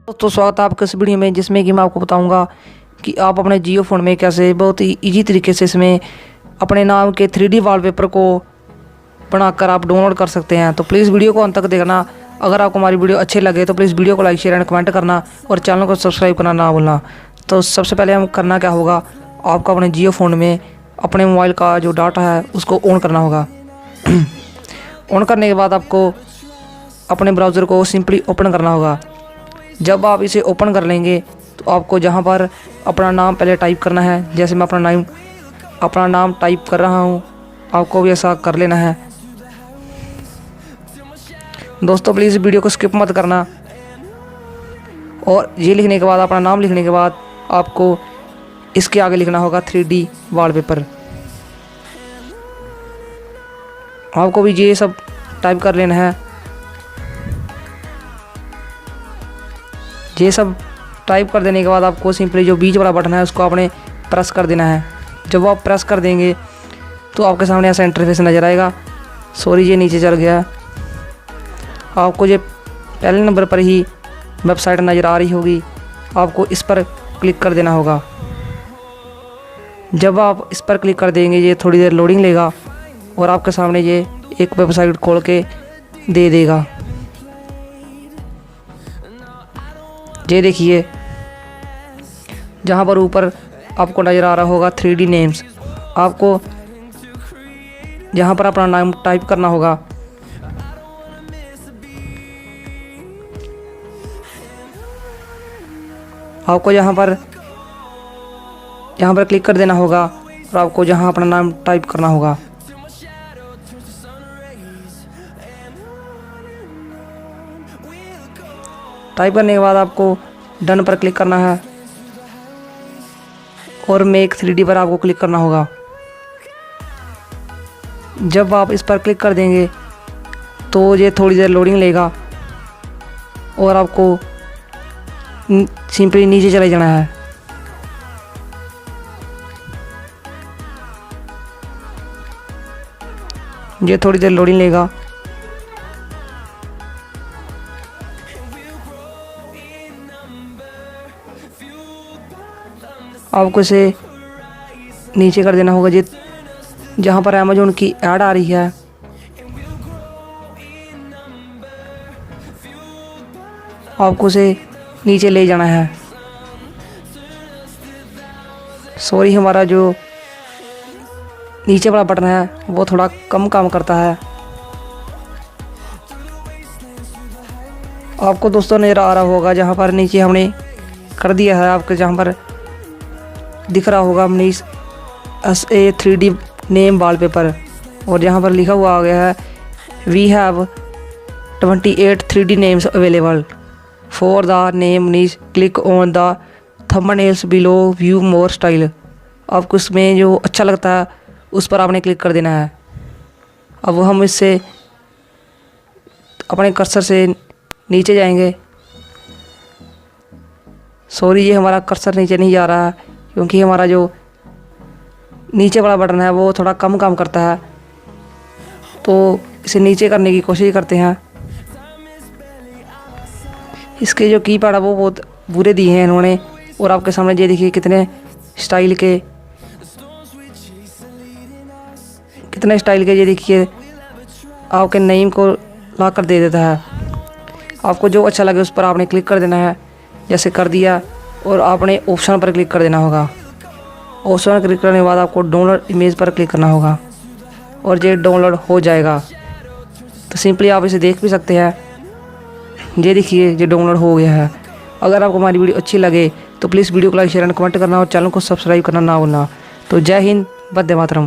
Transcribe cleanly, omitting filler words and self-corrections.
दोस्तों स्वागत है आपका इस वीडियो में, जिसमें कि मैं आपको बताऊंगा कि आप अपने जियो फ़ोन में कैसे बहुत ही इजी तरीके से इसमें अपने नाम के 3D वॉलपेपर को बनाकर आप डाउनलोड कर सकते हैं। तो प्लीज़ वीडियो को अंत तक देखना। अगर आपको हमारी वीडियो अच्छी लगे तो प्लीज़ वीडियो को लाइक शेयर एंड कमेंट करना और चैनल को सब्सक्राइब करना ना भूलना। तो सबसे पहले हम करना क्या होगा, आपको अपने जियो फ़ोन में अपने मोबाइल का जो डाटा है उसको ऑन करना होगा। ऑन करने के बाद आपको अपने ब्राउज़र को सिंपली ओपन करना होगा। जब आप इसे ओपन कर लेंगे तो आपको जहां पर अपना नाम पहले टाइप करना है, जैसे मैं अपना नाम टाइप कर रहा हूं, आपको भी ऐसा कर लेना है। दोस्तों प्लीज़ वीडियो को स्किप मत करना। और ये लिखने के बाद, अपना नाम लिखने के बाद आपको इसके आगे लिखना होगा 3D वॉलपेपर। आपको भी ये सब टाइप कर लेना है। ये सब टाइप कर देने के बाद आपको सिंपली जो बीच वाला बटन है उसको आपने प्रेस कर देना है। जब आप प्रेस कर देंगे तो आपके सामने ऐसा इंटरफेस नज़र आएगा। सॉरी, ये नीचे चल गया। आपको ये पहले नंबर पर ही वेबसाइट नज़र आ रही होगी, आपको इस पर क्लिक कर देना होगा। जब आप इस पर क्लिक कर देंगे ये थोड़ी देर लोडिंग लेगा और आपके सामने ये एक वेबसाइट खोल के दे देगा। ये देखिए, जहाँ पर ऊपर आपको नज़र आ रहा होगा 3D नेम्स, आपको यहाँ पर अपना नाम टाइप करना होगा। आपको यहाँ पर क्लिक कर देना होगा और आपको जहाँ अपना नाम टाइप करना होगा। टाइप करने के बाद आपको डन पर क्लिक करना है और मेक 3D पर आपको क्लिक करना होगा। जब आप इस पर क्लिक कर देंगे तो ये थोड़ी देर लोडिंग लेगा और आपको सिंपली नीचे चले जाना है। ये थोड़ी देर लोडिंग लेगा। आपको इसे नीचे कर देना होगा। जी, जहाँ पर अमेज़न की ऐड आ रही है आपको उसे नीचे ले जाना है। सॉरी, हमारा जो नीचे वाला बटन है वो थोड़ा कम काम करता है। आपको दोस्तों नज़र आ रहा होगा जहाँ पर नीचे हमने कर दिया है, आपके जहाँ पर दिख रहा होगा Manish SA 3D name wallpaper, और जहाँ पर लिखा हुआ आ गया है we have 28 3D names available for the name Manish, click on the thumbnails below, view more style. आपको इसमें जो अच्छा लगता है उस पर आपने क्लिक कर देना है। अब हम इससे अपने कर्सर से नीचे जाएंगे। सॉरी, ये हमारा कर्सर नीचे नहीं जा रहा है क्योंकि हमारा जो नीचे वाला बटन है वो थोड़ा कम काम करता है। तो इसे नीचे करने की कोशिश करते हैं। इसके जो कीपैड है वो बहुत बुरे दिए हैं इन्होंने, और आपके सामने ये देखिए कितने स्टाइल के ये देखिए आपके नेम को ला कर दे देता है। आपको जो अच्छा लगे उस पर आपने क्लिक कर देना है, जैसे कर दिया, और आपने ऑप्शन पर क्लिक कर देना होगा। ऑप्शन पर क्लिक करने के बाद आपको डाउनलोड इमेज पर क्लिक करना होगा और ये डाउनलोड हो जाएगा। तो सिंपली आप इसे देख भी सकते हैं। ये देखिए, ये डाउनलोड हो गया है। अगर आपको हमारी वीडियो अच्छी लगे तो प्लीज़ वीडियो को लाइक शेयर एंड कमेंट करना और चैनल को सब्सक्राइब करना ना भूलना। तो जय हिंद, वंदे मातरम।